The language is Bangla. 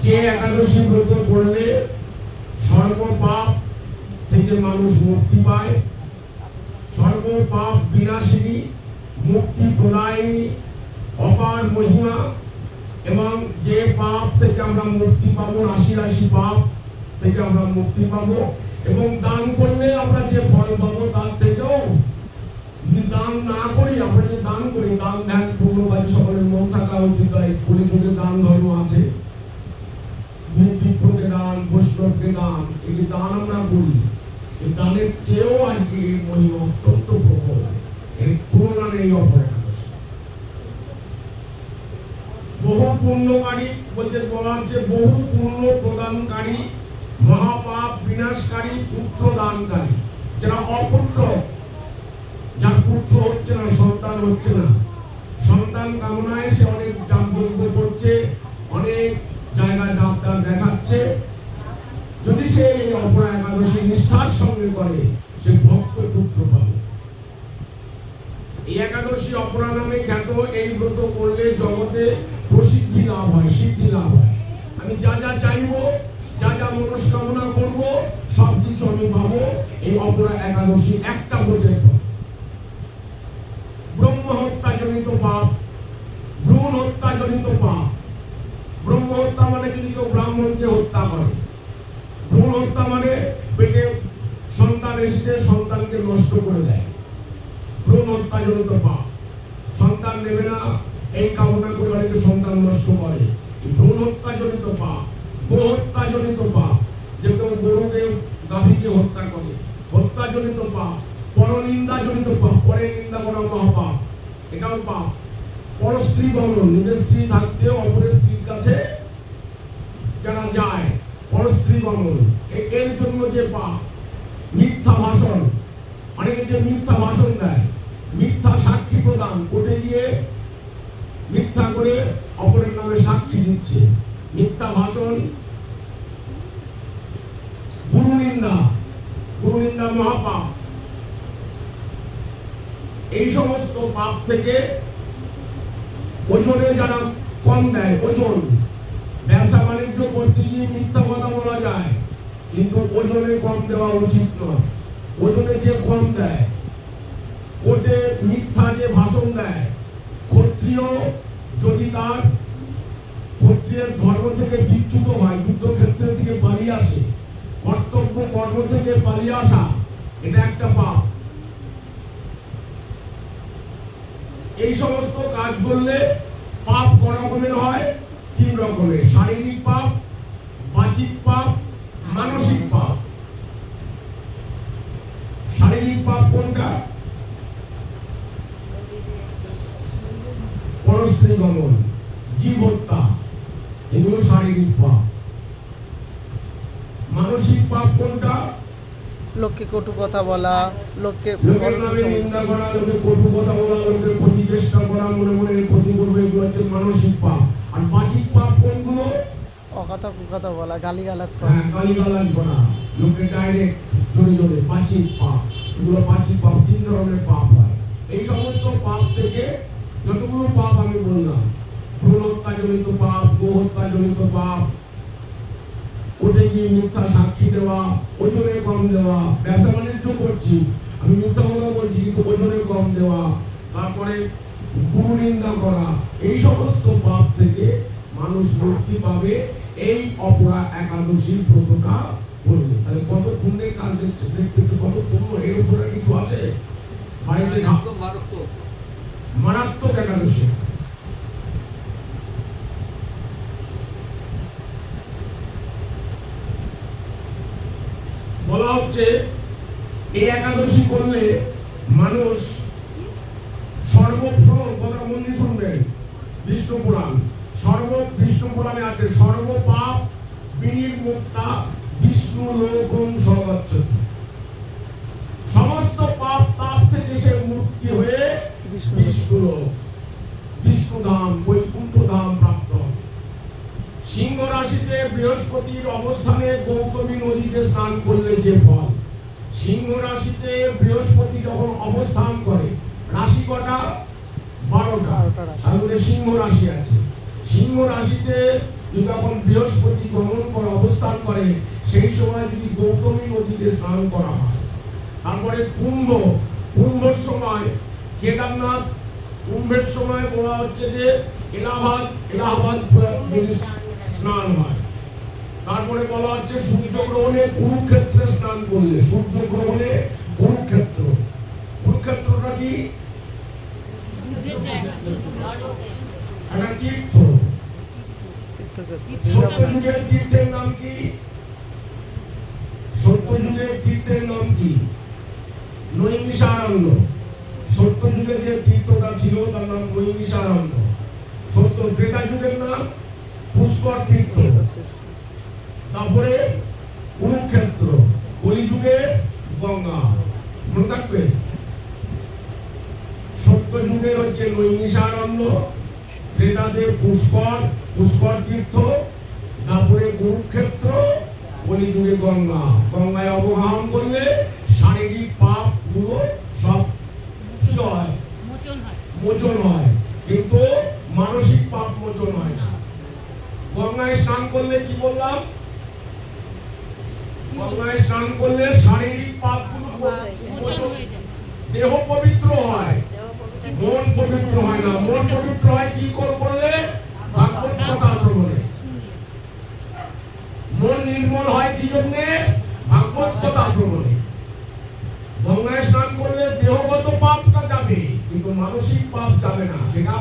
যে একাদশী ব্রত করলে সর্বপাপ থেকে মানুষ মুক্তি পায়, সর্বপাপ বিনাশিনী, মুক্তি প্রদায়িনী, অপার মহিমা, এবং যে পাপ থেকে আমরা মুক্তি পাবো, রাশি রাশি পাপ থেকে আমরা মুক্তি পাবো, এবং দান করলে আমরা যে ফল পাবো তার থেকেও, যদি দান না করি, আমরা যদি দান করি, দান ধ্যান পূর্ণবাদী সকলের মন থাকা উচিত। কলিযুগে দান ধর্ম আছে, বিপ্রকে দান, বৈষ্ণবকে দান, এই যে দান আমরা করি, এই দানের চেয়েও আজকে মহিমা অত্যন্ত প্রবল, এর তুলনা নেই অপর একাদশী। বহু পুণ্যকারী বলতে বলা হচ্ছে, বহু পুণ্য প্রদানকারী, মহাপাপ বিনাশকারী, পুত্র দানকারী। যারা অপুত্র, যার পুত্র হচ্ছে না, সন্তান হচ্ছে না, সন্তান কামনায় সে অনেক যাগযজ্ঞ করছে, অনেক জায়গায় ডাক্তার দেখাচ্ছে, যদি সে এই অপরা একাদশী নিষ্ঠার সঙ্গে করে, সে ভক্ত পুত্র পাবে। এই একাদশী অপরা নামে খ্যাত। এই ব্রত করলে জগতে প্রসিদ্ধি লাভ হয়, সিদ্ধি লাভ হয়। আমি যা যা চাইবো, যা যা মনস্কামনা করবো, সব কিছু আমি পাবো এই অপরা একাদশী একটা ব্রতের ফল। ব্রহ্ম হত্যা জনিত পাপ, ভ্রূণ হত্যা জনিত পাপ। ব্রহ্ম হত্যা মানে যদি কেউ ব্রাহ্মণকে হত্যা করে, ভ্রূণ হত্যা মানে পেটে সন্তান এসেছে, সন্তানকে নষ্ট করে দেয়, ভ্রূণ হত্যা জনিত পাপ। সন্তান নেবে না এই কামনা করে অনেকে সন্তান নষ্ট করে, ভ্রূণ হত্যা জনিত পাপ। গো হত্যা জনিত পাপ, যে কেউ গরুকে, গাভীকে হত্যা করে, হত্যা জনিত পাপ। পরনিন্দা জনিত পাপ, পরের নিন্দা করা মহাপাপ, এটাও পাপ। পরস্ত্রী গমন, নিজের স্ত্রী থাকতেও অপরের স্ত্রীর কাছে যারা যায়, পরস্ত্রী গমন, এর জন্য যে পাপ। মিথ্যা ভাষণ, অনেকে যে মিথ্যা ভাষণ দেয়, মিথ্যা সাক্ষী প্রদান, কোর্টে গিয়ে মিথ্যা করে অপরের নামে সাক্ষী দিচ্ছে, মিথ্যা ভাষণ। গুরু নিন্দা, গুরু নিন্দা মহাপাপ। এই সমস্ত পাপ থেকে ওজনে যারা কম দেয়, ওজন, ব্যবসা বাণিজ্য করতে গিয়ে মিথ্যা কথা বলা যায়, কিন্তু ওজনে কম দেওয়া উচিত নয়। ওজনে যে কম দেয়, কোর্টে মিথ্যা যে ভাষণ দেয়, ক্ষত্রিয় যদি তার ক্ষত্রিয়ের ধর্ম থেকে বিচ্যুত হয়, যুদ্ধক্ষেত্র থেকে পালিয়ে আসে, কর্তব্য কর্ম থেকে পালিয়ে আসা, এটা একটা পাপ। এই সমস্ত কাজ করলে পাপ ক রকমের হয়? 3 রকমের। শারীরিক পাপ, বাচিক পাপ, মানসিক পাপ। শারীরিক পাপ কোনটা? পরস্ত্রী গমন, জীব হত্যা, এগুলো শারীরিক পাপ। মানসিক পাপ কোনটা? লোককে কটু কথা বলা, লোকের নামে নিন্দা করা, লোকের কটু কথা বলা, লোকের ক্ষতি চেষ্টা করা, মনে মনে ক্ষতি করবে, এগুলো হচ্ছে মানসিক পাপ। আর বাচিক পাপ কোনগুলো? অকথা কুকথা বলা, গালিগালাজ করা, গালিগালাজ করা, লোকের ডাইরেক্ট জোরে জোরে, বাচিক পাপ। এগুলো বাচিক পাপ। 3 ধরনের পাপ হয়। এই সমস্ত পাপ থেকে যতগুলো পাপ আমি বললাম, ভ্রূণ হত্যা জনিত পাপ, গো হত্যা জনিত পাপ, কোর্টে গিয়ে মিথ্যা সাক্ষী দেওয়া, ওজনে কম দেওয়া, ব্যবসা বাণিজ্য করছি, আমি মিথ্যা কথা বলছি কিন্তু ওজনে কম দেওয়া, তারপরে গুরু নিন্দা করা, এই সমস্ত পাপ থেকে মানুষ মুক্তি পাবে এই অপরা একাদশী ব্রতটা করলে। তাহলে কত পুণ্যের কাজ দেখছে, দেখতে কত পুণ্য, এর উপরে কিছু আছে? বাড়িতে মারাত্মক একাদশী। বলা হচ্ছে এই একাদশী করলে মানুষ সর্বফ্রণ, কথা মন দিয়ে শুনবেন, বিষ্ণু পুরাণ, বিষ্ণু পুরাণে আছে, সর্বপাপ বিনির্মুক্তা বিষ্ণু লোকং সগচ্ছতি। সমস্ত পাপ তাপ থেকে সে মুক্তি হয়ে বিষ্ণু লোক, বিষ্ণু ধাম, বৈকুণ্ঠ ধাম প্রাপ্ত হবে। সিংহ রাশিতে বৃহস্পতির অবস্থানে গৌতমী নদীতে স্নান করলে যে ফল, সিংহ রাশিতে বৃহস্পতি যখন অবস্থান করে, রাশি কটা? 12টা, তার মধ্যে সিংহ রাশি আছে। সিংহ রাশিতে যখন বৃহস্পতি করে সেই সময় যদি গৌতমী নদীতে স্নান করা হয়। তারপরে কুম্ভের সময় কেদারনাথ, কুম্ভের সময় বলা হচ্ছে যে এলাহাবাদ যদি স্নান হয়। তারপরে বলা হচ্ছে সূর্যগ্রহণে কুরুক্ষেত্রে স্নান করলে, সূর্যগ্রহণে কুরুক্ষেত্রটা কি একটা তীর্থ। সত্যযুগের তীর্থের নাম কি? সত্যযুগের তীর্থের নাম কি? নৈমিষারণ্য। সত্যযুগের যে তীর্থটা ছিল তার নাম নৈমিষারণ্য। ত্রেতা যুগের নাম পুষ্কর তীর্থ। তারপরে কুরুক্ষেত্র, কলিযুগে গঙ্গা। মনে থাকবে, সত্যযুগে হচ্ছে নৈমিষারণ্য, ত্রেতাতে পুষ্কর তীর্থ, তারপরে কুরুক্ষেত্র, কলিযুগে গঙ্গা। গঙ্গায় অবগাহন করলে শারীরিক পাপ গুলো সব মোচন হয়, কিন্তু মানসিক পাপ মোচন হয় না। গঙ্গায় স্নান করলে কি বললাম? গঙ্গায় স্নান করলে শারীরিক পাপ গুলো মোচন হয়ে যায়, দেহ পবিত্র হয়, মন পবিত্র হয় না। মন পবিত্র হয় কি করলে? ভাগবত কথা শ্রবণে। মন নির্মল হয় কি জন্য? ভাগবত কথা শ্রবণে। গঙ্গায় স্নান করলে দেহগত পাপটা যাবে, কিন্তু মানসিক পাপ যাবে না, সেটা